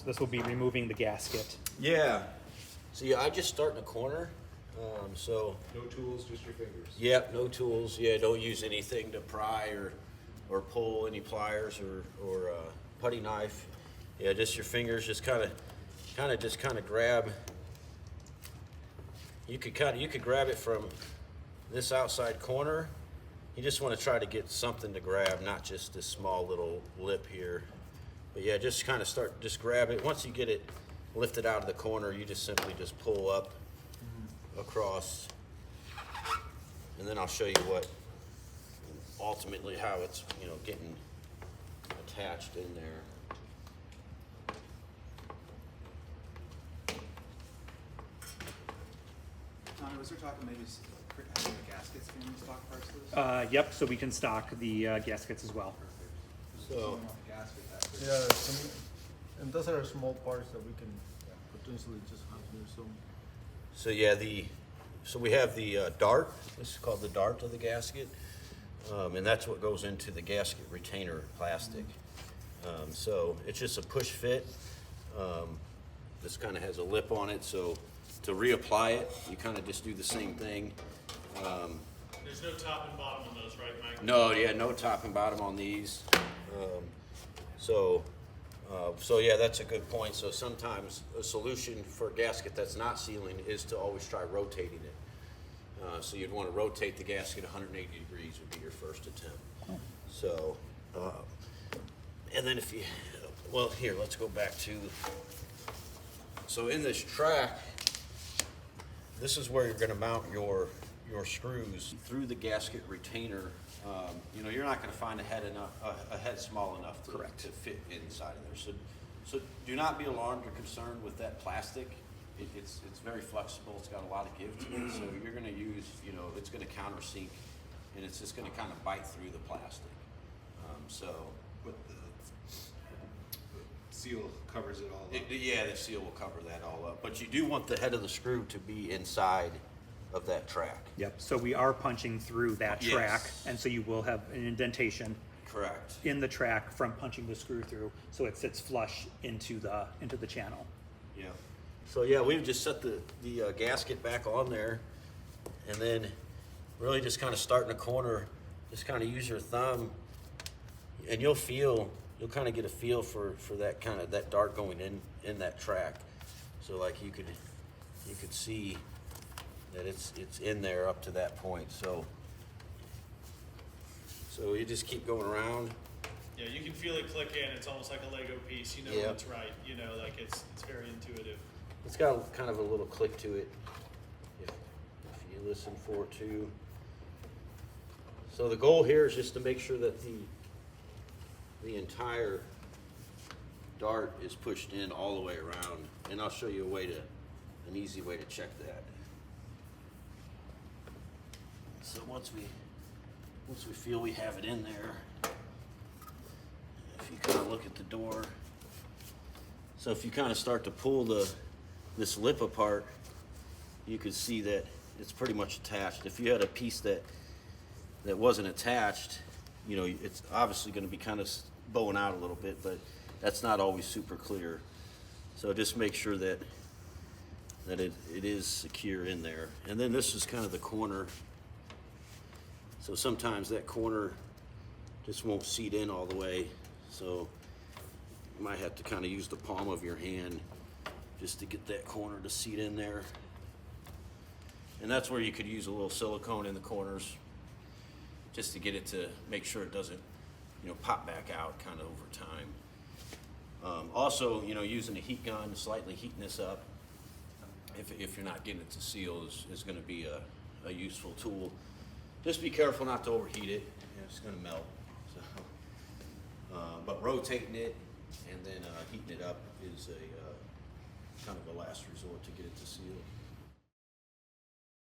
So this will be removing the gasket. Yeah. So yeah, I just start in the corner. So No tools, just your fingers. yeah, no tools. Yeah, don't use anything to pry or pull any pliers or putty knife. Yeah, just your fingers. Just kind of grab. You could grab it from this outside corner. You just want to try to get something to grab, not just this small little lip here. But yeah, just kind of just grab it. Once you get it lifted out of the corner, you just simply just pull up across, and then I'll show you what ultimately how it's getting attached in there. Tommy, was there talking maybe having the gaskets in stock parts of this? Yep, so we can stock the gaskets as well. So And those are small parts that we can potentially just have here. So yeah, so we have the dart. This is called the dart of the gasket, and that's what goes into the gasket retainer plastic. So it's just a push fit. This kind of has a lip on it, so to reapply it, you kind of just do the same thing. There's no top and bottom on those, right, Mike? No, yeah, no top and bottom on these. So yeah, that's a good point. So sometimes a solution for a gasket that's not sealing is to always try rotating it. So you'd want to rotate the gasket 180 degrees would be your first attempt. So, and then here, let's go back to, so in this track, this is where you're going to mount your screws through the gasket retainer. You're not going to find a head small enough to fit inside of there. So do not be alarmed or concerned with that plastic. It's very flexible. It's got a lot of give to it. So you're going to use, it's going to countersink, and it's just going to kind of bite through the plastic. But the seal covers it all up. Yeah, the seal will cover that all up. But you do want the head of the screw to be inside of that track. Yep, so we are punching through that track, Yes. and so you will have an indentation Correct. in the track from punching the screw through, so it sits flush into the channel. Yeah. So yeah, we've just set the gasket back on there, and then really just kind of start in the corner. Just kind of use your thumb, and you'll kind of get a feel for that dart going in that track. So like you could see that it's in there up to that point. So you just keep going around. Yeah, you can feel it click in. It's almost like a Lego piece. You know Yeah. when it's right. Like it's very intuitive. It's got kind of a little click to it if you listen for it too. So the goal here is just to make sure that the entire dart is pushed in all the way around, and I'll show you an easy way to check that. So once we feel we have it in there, if you kind of look at the door, so if you kind of start to pull this lip apart, you could see that it's pretty much attached. If you had a piece that wasn't attached, it's obviously going to be kind of bowing out a little bit, but that's not always super clear. So just make sure that it is secure in there. And then this is kind of the corner. So sometimes that corner just won't seat in all the way. So you might have to kind of use the palm of your hand just to get that corner to seat in there. And that's where you could use a little silicone in the corners just to get it to make sure it doesn't, pop back out kind of over time. Also, using a heat gun, slightly heating this up, if you're not getting it to seal, is going to be a useful tool. Just be careful not to overheat it. It's going to melt. So, but rotating it and then heating it up is a kind of a last resort to get it to seal.